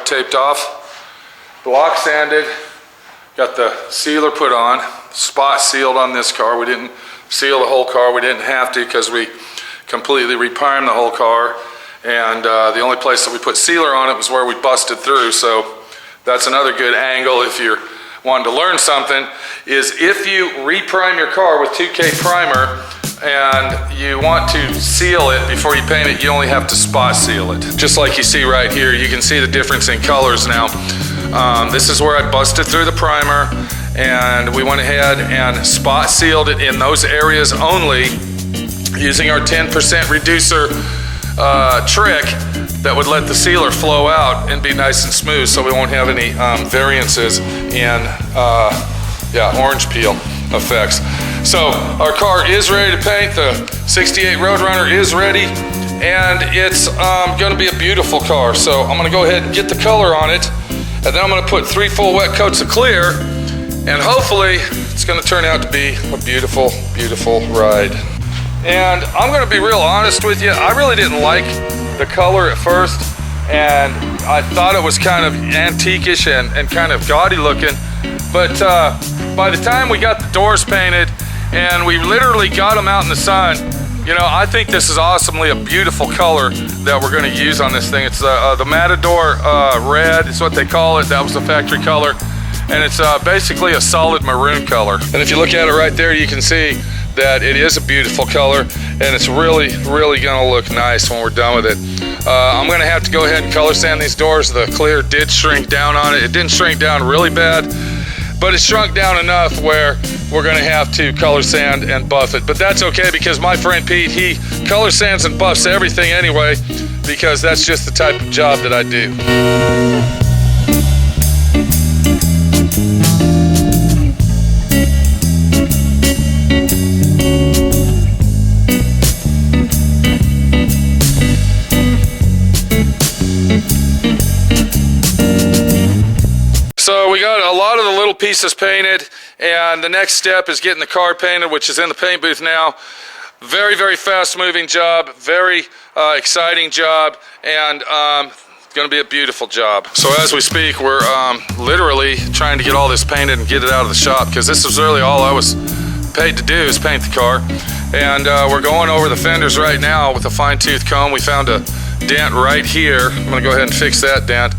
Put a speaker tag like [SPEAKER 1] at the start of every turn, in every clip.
[SPEAKER 1] car taped off, block sanded, got the sealer put on, spot sealed on this car. We didn't seal the whole car. We didn't have to because we completely reprimed the whole car. And the only place that we put sealer on it was where we busted through. So that's another good angle if you're wanting to learn something, is if you reprime your car with 2K primer and you want to seal it before you paint it, you only have to spot seal it. Just like you see right here, you can see the difference in colors now. This is where I busted through the primer, and we went ahead and spot sealed it in those areas only using our 10% reducer trick that would let the sealer flow out and be nice and smooth, so we won't have any variances in orange peel effects. So our car is ready to paint. The 68 Roadrunner is ready, and it's going to be a beautiful car. So I'm going to go ahead and get the color on it, and then I'm going to put 3 full wet coats of clear, and hopefully it's going to turn out to be a beautiful, beautiful ride. And I'm going to be real honest with you, I really didn't like the color at first, and I thought it was kind of antique-ish and kind of gaudy looking, but by the time we got the doors painted and we literally got them out in the sun, you know, I think this is awesomely a beautiful color that we're going to use on this thing. It's the Matador red is what they call it. That was the factory color, and it's basically a solid maroon color. And if you look at it right there, you can see that it is a beautiful color, and it's really, really gonna look nice when we're done with it. I'm gonna have to go ahead and color sand these doors. The clear did shrink down on it. It didn't shrink down really bad, but it shrunk down enough where we're gonna have to color sand and buff it. But that's okay, because my friend Pete, he color sands and buffs everything anyway, because that's just the type of job that I do. So we got a lot of the little pieces painted, and the next step is getting the car painted, which is in the paint booth now. Very, very fast moving job, very exciting job, and going to be a beautiful job. So as we speak, we're literally trying to get all this painted and get it out of the shop, because this is really all I was paid to do, is paint the car. And we're going over the fenders right now with a fine-tooth comb. We found a dent right here. I'm going to go ahead and fix that dent.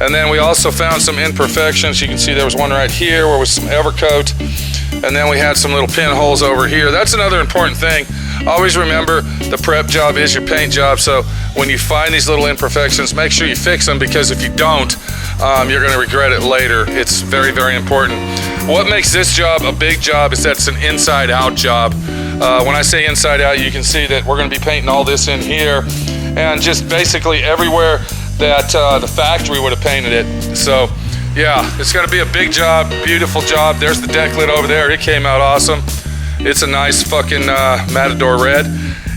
[SPEAKER 1] And then we also found some imperfections. You can see there was one right here where was some Evercoat. And then we had some little pinholes over here. That's another important thing. Always remember, the prep job is your paint job. So when you find these little imperfections, make sure you fix them, because if you don't, you're going to regret it later. It's very, very important. What makes this job a big job is that it's an inside-out job. When I say inside out, you can see that we're going to be painting all this in here, and just basically everywhere that the factory would have painted it. So yeah, it's going to be a big job, beautiful job. There's the deck lid over there. It came out awesome. It's a nice fucking Matador red.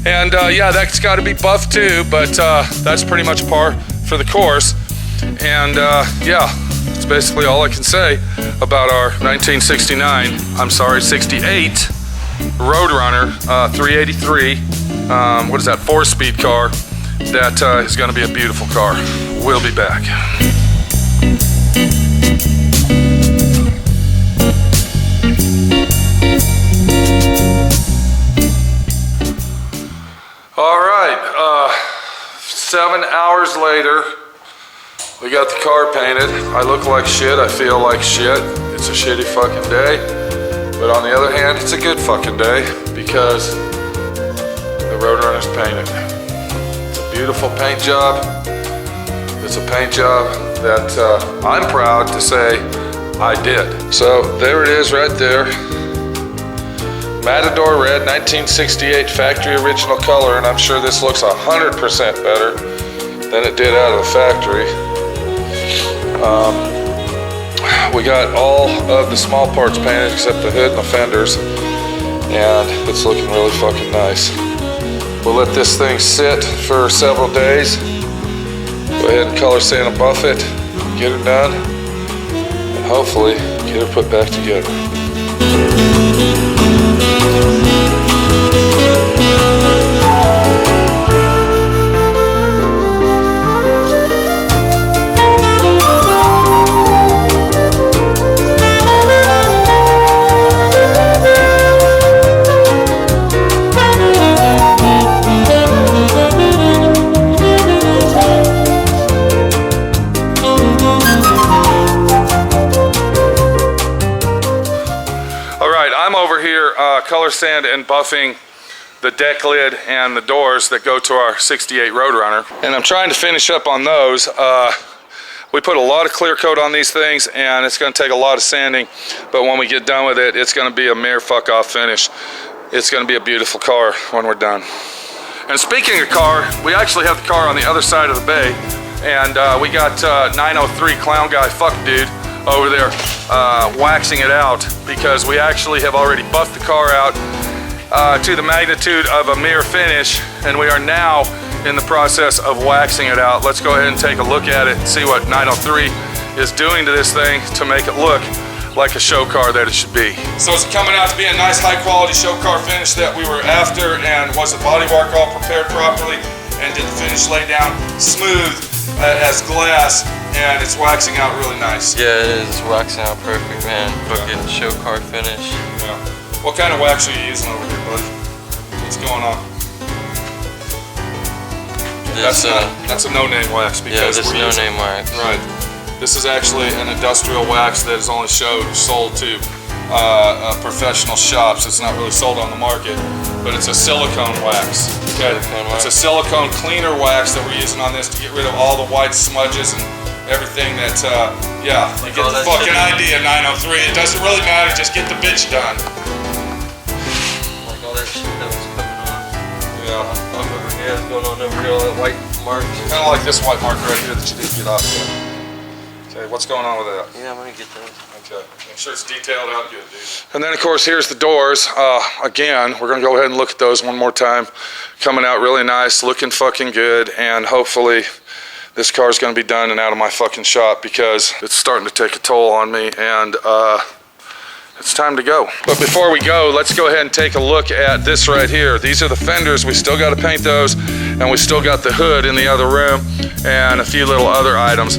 [SPEAKER 1] And yeah, that's got to be buffed too, but that's pretty much par for the course. And yeah, that's basically all I can say about our 68 Roadrunner 383. What is that, 4-speed car? That is going to be a beautiful car. We'll be back. All right, 7 hours later, we got the car painted. I look like shit, I feel like shit. It's a shitty fucking day. But on the other hand, it's a good fucking day, because the Roadrunner's painted. Beautiful paint job. It's a paint job that I'm proud to say I did. So there it is right there. Matador red, 1968 factory original color, and I'm sure this looks 100% better than it did out of the factory. We got all of the small parts painted except the hood and the fenders, and it's looking really fucking nice. We'll let this thing sit for several days. Go ahead and color sand and buff it, get it done, and hopefully get it put back together. I'm over here color sand and buffing the deck lid and the doors that go to our 68 Roadrunner. And I'm trying to finish up on those. We put a lot of clear coat on these things, and it's going to take a lot of sanding, but when we get done with it, it's going to be a mere fuck off finish. It's going to be a beautiful car when we're done. And speaking of car, we actually have the car on the other side of the bay, and we got 903 clown guy fuck dude over there waxing it out, because we actually have already buffed the car out to the magnitude of a mere finish, and we are now in the process of waxing it out. Let's go ahead and take a look at it and see what 903 is doing to this thing to make it look like a show car that it should be. So it's coming out to be a nice high quality show car finish that we were after, and was the bodywork all prepared properly, and did the finish lay down smooth as glass, and it's waxing out really nice.
[SPEAKER 2] Yeah, it is waxing out perfect, man. Fucking show car finish.
[SPEAKER 1] Yeah. What kind of wax are you using over here, buddy? What's going on? That's a no-name wax, because
[SPEAKER 2] yeah, this no-name wax.
[SPEAKER 1] Right. This is actually an industrial wax that is only sold to professional shops. It's not really sold on the market, but it's a silicone wax. Okay. It's a silicone cleaner wax that we're using on this to get rid of all the white smudges and everything that, yeah, you get the fucking idea, 903. It doesn't really matter, just get the bitch done.
[SPEAKER 2] Like all that shit that was coming on.
[SPEAKER 1] Yeah.
[SPEAKER 2] Over here, what's going on over here, all that white marks.
[SPEAKER 1] Kind of like this white marker right here that you didn't get off yet. Okay, what's going on with that?
[SPEAKER 2] Yeah, I'm gonna get that.
[SPEAKER 1] Okay, make sure it's detailed out good, dude. And then of course here's the doors. Again, we're gonna go ahead and look at those one more time. Coming out really nice, looking fucking good, and hopefully this car's gonna be done and out of my fucking shop, because it's starting to take a toll on me, and it's time to go. But before we go, let's go ahead and take a look at this right here. These are the fenders. We still got to paint those, and we still got the hood in the other room, and a few little other items.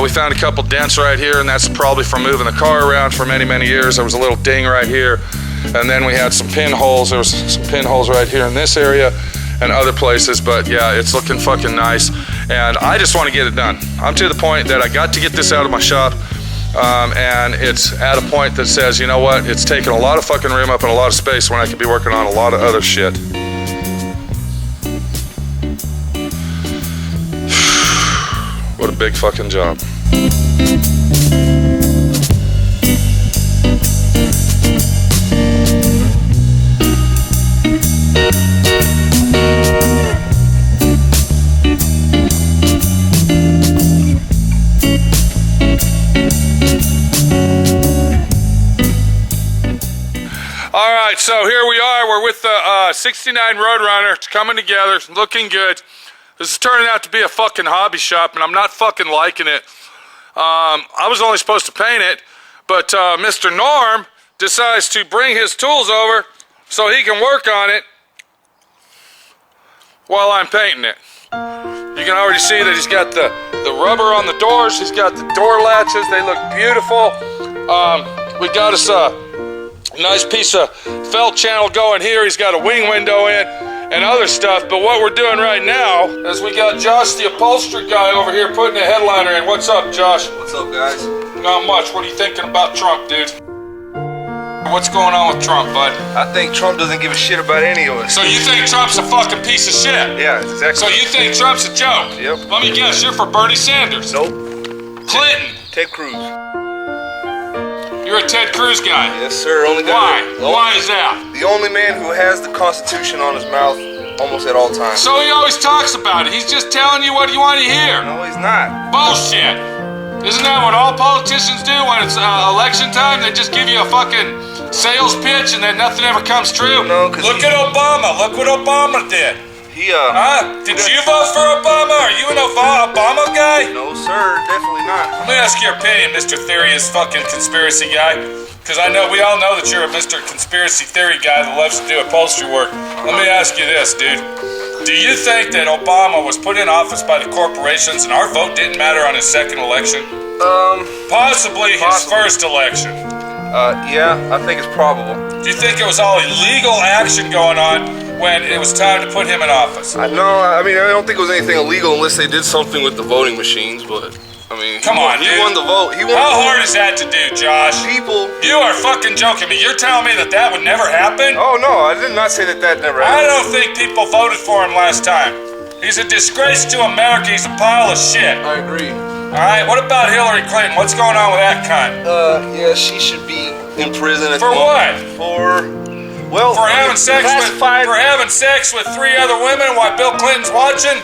[SPEAKER 1] We found a couple dents right here, and that's probably from moving the car around for many, many years. There was a little ding right here, and then we had some pinholes. There was some pinholes right here in this area and other places, but yeah, it's looking fucking nice, and I just want to get it done. I'm to the point that I got to get this out of my shop. And it's at a point that says, you know what, it's taking a lot of fucking room up and a lot of space when I could be working on a lot of other shit. What a big fucking job. All right, so here we are. We're with the 69 Roadrunner. It's coming together. It's looking good. This is turning out to be a fucking hobby shop, and I'm not fucking liking it. I was only supposed to paint it, but Mr. Norm decides to bring his tools over so he can work on it while I'm painting it. You can already see that he's got the rubber on the doors. He's got the door latches. They look beautiful. We got us a nice piece of felt channel going here. He's got a wing window in and other stuff. But what we're doing right now is we got Josh, the upholstery guy, over here putting a headliner in. What's up, Josh?
[SPEAKER 2] What's up, guys?
[SPEAKER 1] Not much. What are you thinking about Trump, dude? What's going on with Trump, bud?
[SPEAKER 3] I think Trump doesn't give a shit about any of us.
[SPEAKER 1] So you think Trump's a fucking piece of shit?
[SPEAKER 3] Yeah, exactly.
[SPEAKER 1] So you think Trump's a joke?
[SPEAKER 3] Yep.
[SPEAKER 1] Let me guess, you're for Bernie Sanders.
[SPEAKER 3] Nope.
[SPEAKER 1] Clinton.
[SPEAKER 3] Ted Cruz.
[SPEAKER 1] You're a Ted Cruz guy.
[SPEAKER 3] Yes, sir. Only guy.
[SPEAKER 1] Why? Why is that?
[SPEAKER 3] The only man who has the Constitution on his mouth almost at all times.
[SPEAKER 1] So he always talks about it. He's just telling you what you want to hear.
[SPEAKER 3] No, he's not.
[SPEAKER 1] Bullshit. Isn't that what all politicians do when it's election time? They just give you a fucking sales pitch and then nothing ever comes true.
[SPEAKER 3] No, because
[SPEAKER 1] look at Obama. Look what Obama did. Did you vote for Obama? Are you an Obama guy?
[SPEAKER 3] No, sir. Definitely not.
[SPEAKER 1] Let me ask your opinion, Mr. Theory's fucking conspiracy guy. Because we all know that you're a Mr. Conspiracy Theory guy that loves to do upholstery work. Let me ask you this, dude. Do you think that Obama was put in office by the corporations and our vote didn't matter on his second election? Possibly his first election.
[SPEAKER 3] Yeah, I think it's probable.
[SPEAKER 1] Do you think it was all illegal action going on when it was time to put him in office?
[SPEAKER 3] No, I mean, I don't think it was anything illegal unless they did something with the voting machines, but... I mean,
[SPEAKER 1] Come on,
[SPEAKER 3] he
[SPEAKER 1] dude.
[SPEAKER 3] won the vote. He won.
[SPEAKER 1] How hard is that to do, Josh?
[SPEAKER 3] People.
[SPEAKER 1] You are fucking joking me. You're telling me that would never happen?
[SPEAKER 3] Oh no, I did not say that never
[SPEAKER 1] I
[SPEAKER 3] happened.
[SPEAKER 1] don't think people voted for him last time. He's a disgrace to America. He's a pile of shit.
[SPEAKER 3] I agree.
[SPEAKER 1] All right, what about Hillary Clinton? What's going on with that cunt?
[SPEAKER 3] Yeah, she should be in prison.
[SPEAKER 1] For what?
[SPEAKER 3] For
[SPEAKER 1] having sex with 3 other women while Bill Clinton's watching?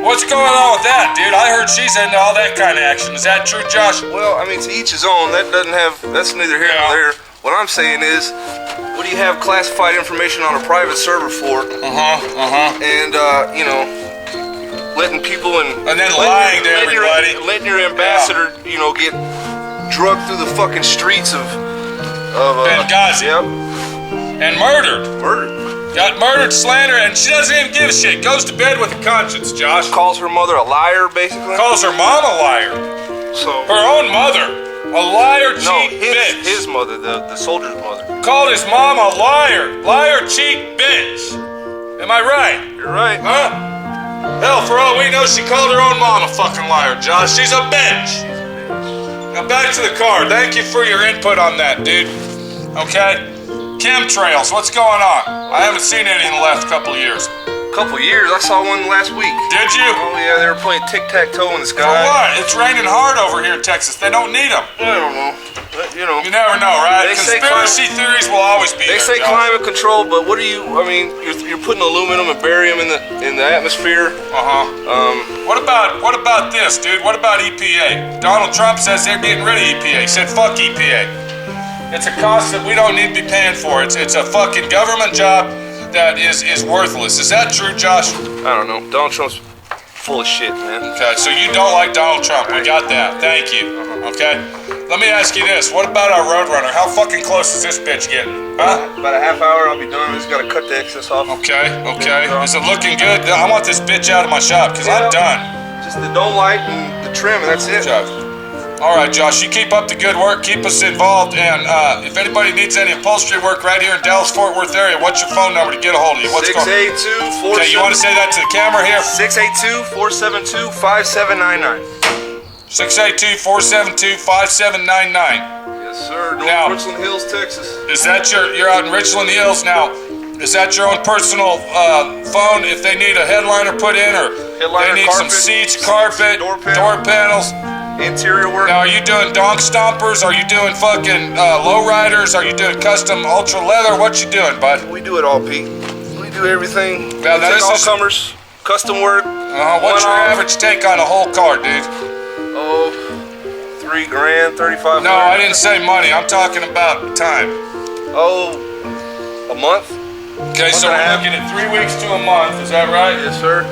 [SPEAKER 1] What's going on with that, dude? I heard she's into all that kind of action. Is that true, Josh?
[SPEAKER 3] Well, I mean, to each his own. That's neither here nor there. What I'm saying is, what do you have classified information on a private server for? And you know, letting people
[SPEAKER 1] and then lying to everybody.
[SPEAKER 3] Letting your ambassador, you know, get drugged through the fucking streets of
[SPEAKER 1] Benghazi.
[SPEAKER 3] Yep.
[SPEAKER 1] And murdered.
[SPEAKER 3] Murdered.
[SPEAKER 1] Got murdered, slandered, and she doesn't even give a shit. Goes to bed with a conscience, Josh.
[SPEAKER 3] Calls her mother a liar, basically.
[SPEAKER 1] Calls her mom a liar.
[SPEAKER 3] So
[SPEAKER 1] her own mother, a liar, cheat, bitch.
[SPEAKER 3] His mother, the soldier's mother.
[SPEAKER 1] Called his mom a liar, cheat, bitch. Am I right?
[SPEAKER 3] You're right.
[SPEAKER 1] Huh? Hell, for all we know, she called her own mom a fucking liar, Josh. She's a bitch. Now back to the car. Thank you for your input on that, dude. Okay? Chemtrails, what's going on? I haven't seen any in the last couple of years.
[SPEAKER 3] Couple years? I saw one last week.
[SPEAKER 1] Did you?
[SPEAKER 3] Oh yeah, they were playing tic-tac-toe in the sky.
[SPEAKER 1] For what? It's raining hard over here in Texas. They don't need them.
[SPEAKER 3] I don't know. But, you know.
[SPEAKER 1] You never know, right?
[SPEAKER 3] They
[SPEAKER 1] Conspiracy theories will always be
[SPEAKER 3] They
[SPEAKER 1] there,
[SPEAKER 3] say
[SPEAKER 1] Josh.
[SPEAKER 3] climate control, but what are you? I mean, you're putting aluminum and barium in the atmosphere.
[SPEAKER 1] What about this, dude? What about EPA? Donald Trump says they're getting rid of EPA. He said fuck EPA. It's a cost that we don't need to be paying for. It's a fucking government job that is worthless. Is that true, Josh?
[SPEAKER 3] I don't know. Donald Trump's full of shit, man.
[SPEAKER 1] Okay, so you don't like Donald Trump. We got that. Thank you. Okay? Let me ask you this. What about our Roadrunner? How fucking close is this bitch getting? Huh?
[SPEAKER 3] About a half hour, I'll be done. I just gotta cut the excess off.
[SPEAKER 1] Okay. Is it looking good? I want this bitch out of my shop, because I'm done.
[SPEAKER 3] Just the dome light and the trim, and that's it.
[SPEAKER 1] All right, Josh, you keep up the good work. Keep us involved. And if anybody needs any upholstery work right here in Dallas-Fort Worth area, what's your phone number to get a hold of you? What's
[SPEAKER 3] 682-472.
[SPEAKER 1] Okay, you want to say that to the camera here?
[SPEAKER 3] 682-472-5799.
[SPEAKER 1] 682-472-5799.
[SPEAKER 3] Yes, sir.
[SPEAKER 1] Now,
[SPEAKER 3] Richland Hills, Texas.
[SPEAKER 1] Is that you're out in Richland Hills now? Is that your own personal phone if they need a headliner put in, or they need some seats, carpet, door panels?
[SPEAKER 3] Interior work.
[SPEAKER 1] Now, are you doing donk stompers? Are you doing fucking lowriders? Are you doing custom ultra leather? What you doing, bud?
[SPEAKER 3] We do it all, Pete. We do everything.
[SPEAKER 1] Now,
[SPEAKER 3] we take all comers, custom work.
[SPEAKER 1] What's your average take on a whole car, dude?
[SPEAKER 3] Oh, $3 grand, $3,500.
[SPEAKER 1] No, I didn't say money. I'm talking about time.
[SPEAKER 3] Oh, a month.
[SPEAKER 1] Okay, so we're looking at 3 weeks to a month. Is that right?
[SPEAKER 3] Yes, sir.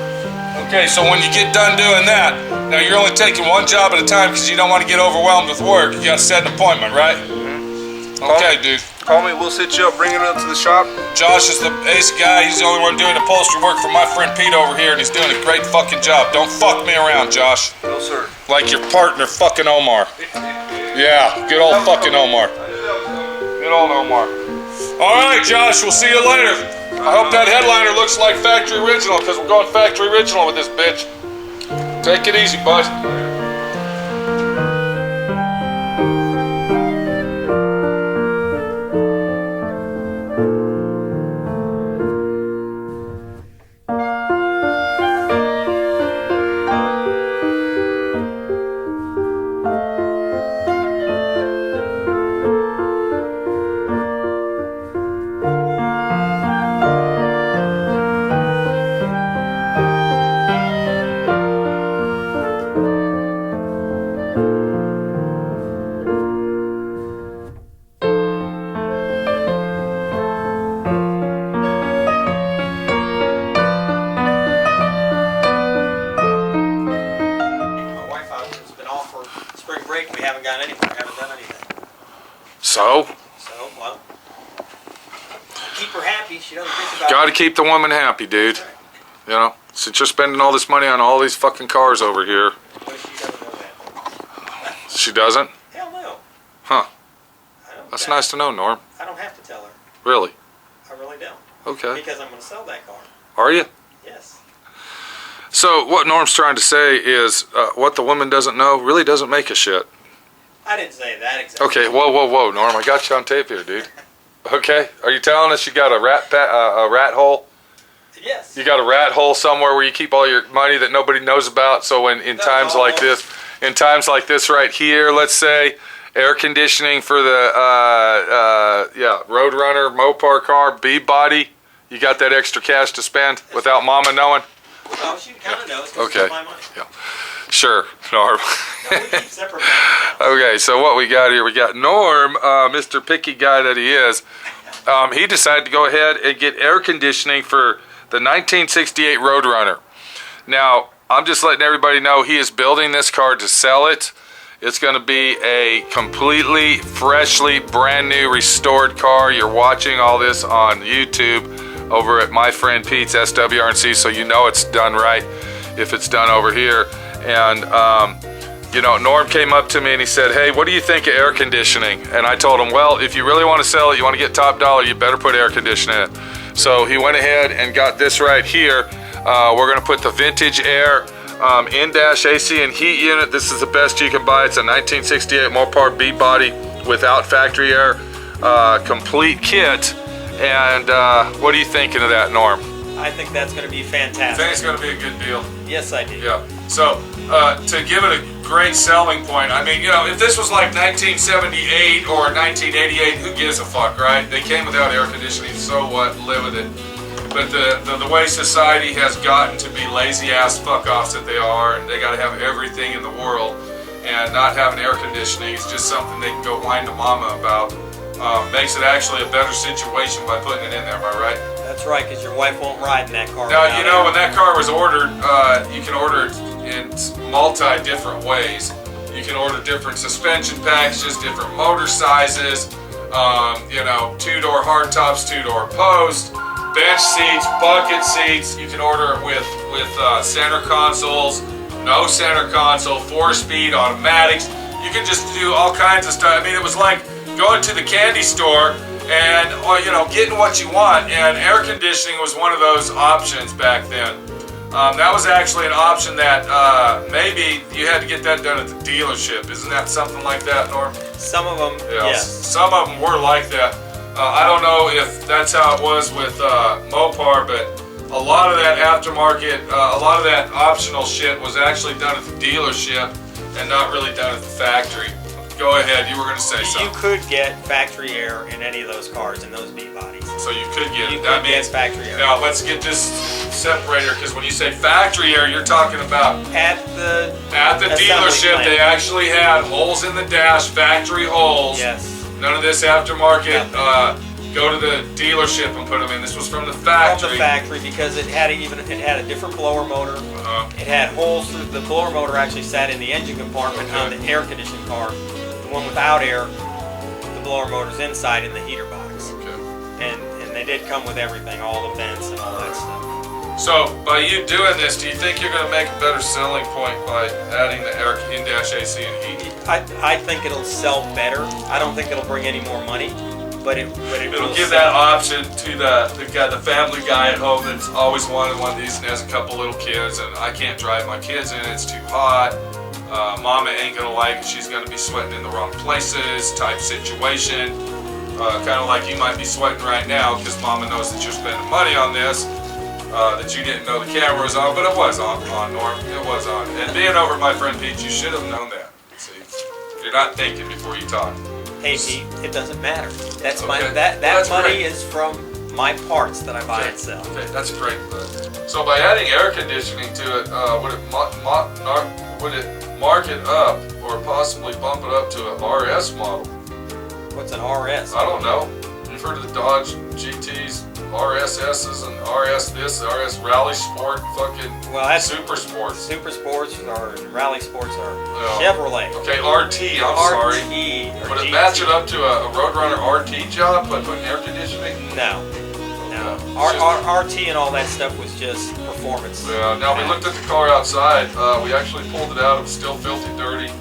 [SPEAKER 1] Okay, so when you get done doing that, now you're only taking one job at a time because you don't want to get overwhelmed with work. You got to set an appointment, right? Okay, dude.
[SPEAKER 3] Call me, we'll sit you up, bring it up to the shop.
[SPEAKER 1] Josh is the ace guy. He's the only one doing upholstery work for my friend Pete over here, and he's doing a great fucking job. Don't fuck me around, Josh.
[SPEAKER 3] No, sir.
[SPEAKER 1] Like your partner, fucking Omar. Yeah, good old fucking Omar. Good old Omar. All right, Josh, we'll see you later. I hope that headliner looks like factory original, because we're going factory original with this bitch. Take it easy, bud. So,
[SPEAKER 4] well, keep her happy. She doesn't think about
[SPEAKER 1] gotta keep the woman happy, dude. You know, since you're spending all this money on all these fucking cars over here.
[SPEAKER 4] But she doesn't know that.
[SPEAKER 1] She doesn't?
[SPEAKER 4] Hell no.
[SPEAKER 1] Huh.
[SPEAKER 4] I don't,
[SPEAKER 1] That's nice to know, Norm.
[SPEAKER 4] I don't have to tell her.
[SPEAKER 1] Really?
[SPEAKER 4] I really don't.
[SPEAKER 1] Okay.
[SPEAKER 4] Because I'm going to sell that car.
[SPEAKER 1] Are you?
[SPEAKER 4] Yes.
[SPEAKER 1] So what Norm's trying to say is what the woman doesn't know really doesn't make a shit.
[SPEAKER 4] I didn't say that exactly.
[SPEAKER 1] Okay, whoa, Norm, I got you on tape here, dude. Okay, are you telling us you got a rat hole?
[SPEAKER 4] Yes.
[SPEAKER 1] You got a rat hole somewhere where you keep all your money that nobody knows about. So in times like this, right here, let's say, air conditioning for the Roadrunner Mopar car, B body. You got that extra cash to spend without Mama knowing.
[SPEAKER 4] Well, she kind of knows. 'Cause
[SPEAKER 1] Okay.
[SPEAKER 4] it's my money.
[SPEAKER 1] Yeah. Sure, Norm.
[SPEAKER 4] No, we keep separate bank accounts.
[SPEAKER 1] Okay, so what we got here, we got Norm, Mr. Picky guy that he is. He decided to go ahead and get air conditioning for the 1968 Roadrunner. Now, I'm just letting everybody know he is building this car to sell it. It's going to be a completely, freshly, brand new, restored car. You're watching all this on YouTube over at my friend Pete's SWRNC, so you know it's done right if it's done over here. And, you know, Norm came up to me and he said, hey, what do you think of air conditioning? And I told him, well, if you really want to sell it, you want to get top dollar, you better put air conditioning in it. So he went ahead and got this right here. We're going to put the vintage air in-dash AC and heat unit. This is the best you can buy. It's a 1968 Mopar B body without factory air, complete kit. And what are you thinking of that, Norm?
[SPEAKER 4] I think that's going to be
[SPEAKER 1] I
[SPEAKER 4] fantastic.
[SPEAKER 1] think it's going to be a good deal.
[SPEAKER 4] Yes, I do.
[SPEAKER 1] Yeah. So to give it a great selling point, I mean, you know, if this was like 1978 or 1988, who gives a fuck, right? They came without air conditioning, so what? Live with it. But the way society has gotten to be lazy ass fuck offs that they are, and they got to have everything in the world, and not having air conditioning is just something they can go whine to mama about. Makes it actually a better situation by putting it in there. Am I right?
[SPEAKER 4] That's right, because your wife won't ride in that car.
[SPEAKER 1] Now,
[SPEAKER 4] without
[SPEAKER 1] you know,
[SPEAKER 4] air.
[SPEAKER 1] when that car was ordered, you can order it in different ways. You can order different suspension packages, different motor sizes, you know, 2-door hardtops, 2-door post, bench seats, bucket seats. You can order it with center consoles, no center console, 4-speed automatics. You can just do all kinds of stuff. I mean, it was like going to the candy store and, you know, getting what you want, and air conditioning was one of those options back then. That was actually an option that maybe you had to get that done at the dealership. Isn't that something like that, Norm?
[SPEAKER 4] Some of them,
[SPEAKER 1] Yeah.
[SPEAKER 4] yes.
[SPEAKER 1] Some of them were like that. I don't know if that's how it was with Mopar, but a lot of that aftermarket, a lot of that optional shit was actually done at the dealership and not really done at the factory. Go ahead, you were going to say
[SPEAKER 4] You
[SPEAKER 1] something.
[SPEAKER 4] could get factory air in any of those cars, in those B bodies.
[SPEAKER 1] So you could get
[SPEAKER 4] You
[SPEAKER 1] it.
[SPEAKER 4] could
[SPEAKER 1] That
[SPEAKER 4] get
[SPEAKER 1] means,
[SPEAKER 4] factory air.
[SPEAKER 1] now let's get this separator, because when you say factory air, you're talking about
[SPEAKER 4] At the assembly
[SPEAKER 1] dealership,
[SPEAKER 4] plant.
[SPEAKER 1] they actually had holes in the dash, factory holes.
[SPEAKER 4] Yes.
[SPEAKER 1] None of this aftermarket. Go to the dealership and put them in. This was from the factory.
[SPEAKER 4] From the factory, because it had a different blower motor. It had holes through the blower motor. Actually sat in the engine compartment on the air conditioned car. The one without air, the blower motor's inside in the heater box.
[SPEAKER 1] Okay.
[SPEAKER 4] And they did come with everything, all the vents and all that stuff.
[SPEAKER 1] So by you doing this, do you think you're going to make a better selling point by adding the air in-dash AC and heat?
[SPEAKER 4] I think it'll sell better. I don't think it'll bring any more money, but it'll
[SPEAKER 1] give
[SPEAKER 4] sell.
[SPEAKER 1] that option to the family guy at home that's always wanted one of these and has a couple little kids, and I can't drive my kids in, it's too hot. Mama ain't gonna like it, she's gonna be sweating in the wrong places type situation. Kind of like you might be sweating right now because Mama knows that you're spending money on this, that you didn't know the camera was on, but it was on, Norm. It was on. And being over at my friend Pete, you should have known that. See, you're not thinking before you talk.
[SPEAKER 4] Hey Pete, it doesn't matter. That's my
[SPEAKER 1] Okay.
[SPEAKER 4] that
[SPEAKER 1] Well, that's
[SPEAKER 4] money
[SPEAKER 1] great.
[SPEAKER 4] is from my parts that I buy and sell.
[SPEAKER 1] Okay, that's great. So by adding air conditioning to it, would it mark it up or possibly bump it up to an RS model?
[SPEAKER 4] What's an RS?
[SPEAKER 1] I don't know. You've heard of the Dodge GTs, RSSs, and RS this, RS Rally Sport, fucking
[SPEAKER 4] Well, that's
[SPEAKER 1] Super Sports.
[SPEAKER 4] Super Sports or Rally Sports or
[SPEAKER 1] Yeah.
[SPEAKER 4] Chevrolet.
[SPEAKER 1] Okay, RT, I'm sorry.
[SPEAKER 4] RT or
[SPEAKER 1] Would it
[SPEAKER 4] GT.
[SPEAKER 1] match it up to a Roadrunner RT job by putting air conditioning?
[SPEAKER 4] No.
[SPEAKER 1] It's
[SPEAKER 4] Our
[SPEAKER 1] just-
[SPEAKER 4] RT and all that stuff was just performance.
[SPEAKER 1] Yeah, now we looked at the car outside. We actually pulled it out. It was still filthy dirty.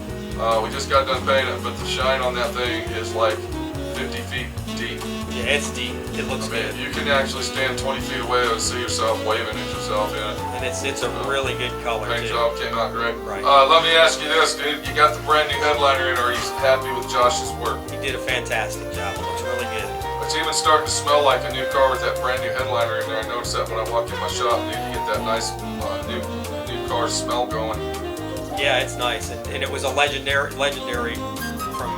[SPEAKER 1] We just got done painting it, but the shine on that thing is like 50 feet deep.
[SPEAKER 4] Yeah, it's deep. It looks
[SPEAKER 1] I mean,
[SPEAKER 4] good.
[SPEAKER 1] you can actually stand 20 feet away and see yourself waving at yourself in it.
[SPEAKER 4] And it's a really good color
[SPEAKER 1] Paint
[SPEAKER 4] too.
[SPEAKER 1] job came out great.
[SPEAKER 4] Right.
[SPEAKER 1] Let me ask you this, dude. You got the brand new headliner in. Are you happy with Josh's work?
[SPEAKER 4] He did a fantastic job. It looks really good.
[SPEAKER 1] It's even starting to smell like a new car with that brand new headliner in there. I noticed that when I walk in my shop, dude. You get that nice new car smell going.
[SPEAKER 4] Yeah, it's nice, and it was a legendary from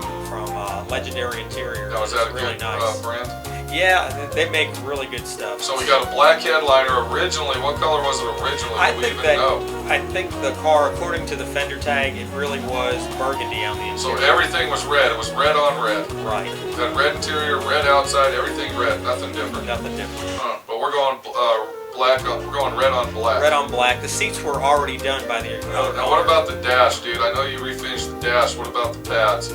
[SPEAKER 4] Legendary Interior.
[SPEAKER 1] Now, is that a
[SPEAKER 4] really
[SPEAKER 1] good
[SPEAKER 4] nice.
[SPEAKER 1] brand?
[SPEAKER 4] Yeah, they make really good stuff.
[SPEAKER 1] So we got a black headliner originally. What color was it originally?
[SPEAKER 4] I
[SPEAKER 1] Do we
[SPEAKER 4] think
[SPEAKER 1] even
[SPEAKER 4] that
[SPEAKER 1] know?
[SPEAKER 4] I think the car, according to the fender tag, it really was burgundy on the
[SPEAKER 1] So
[SPEAKER 4] interior.
[SPEAKER 1] everything was red. It was red on red.
[SPEAKER 4] Right,
[SPEAKER 1] It had red interior, red outside, everything red. Nothing different.
[SPEAKER 4] nothing different.
[SPEAKER 1] But we're going black on. We're going red on black.
[SPEAKER 4] Red on black. The seats were already done by the owner.
[SPEAKER 1] Now what about the dash, dude? I know you refinished the dash. What about the pads?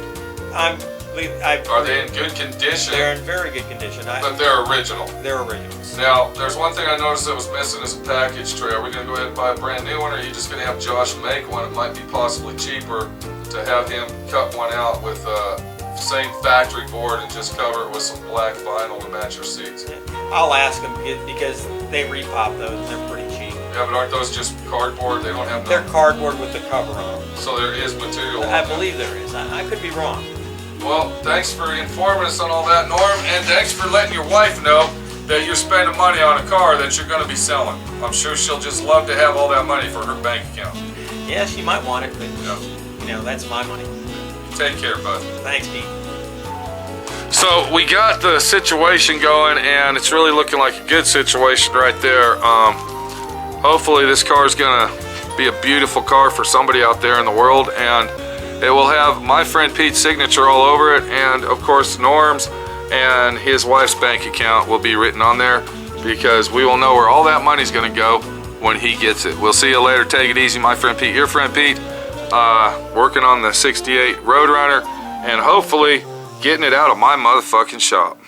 [SPEAKER 1] Are they in good condition?
[SPEAKER 4] They're in very good condition.
[SPEAKER 1] But they're original.
[SPEAKER 4] They're originals.
[SPEAKER 1] Now, there's one thing I noticed that was missing as a package tray. Are we going to go ahead and buy a brand new one, or are you just going to have Josh make one? It might be possibly cheaper to have him cut one out with same factory board and just cover it with some black vinyl to match your seats.
[SPEAKER 4] I'll ask them because they repop those and they're pretty cheap.
[SPEAKER 1] Yeah, but aren't those just cardboard? They don't have no...
[SPEAKER 4] They're cardboard with the cover on them.
[SPEAKER 1] So there is material on
[SPEAKER 4] I
[SPEAKER 1] them.
[SPEAKER 4] believe there is. I could be wrong.
[SPEAKER 1] Well, thanks for informing us on all that, Norm, and thanks for letting your wife know that you're spending money on a car that you're going to be selling. I'm sure she'll just love to have all that money for her bank account.
[SPEAKER 4] Yeah, she might want it, but
[SPEAKER 1] Yeah.
[SPEAKER 4] that's my money.
[SPEAKER 1] Take care, bud.
[SPEAKER 4] Thanks, Pete.
[SPEAKER 1] So we got the situation going, and it's really looking like a good situation right there. Hopefully this car is going to be a beautiful car for somebody out there in the world, and it will have my friend Pete's signature all over it, and of course Norm's and his wife's bank account will be written on there, because we will know where all that money's going to go when he gets it. We'll see you later. Take it easy, my friend Pete. Your friend Pete, working on the 68 Roadrunner, and hopefully getting it out of my motherfucking shop.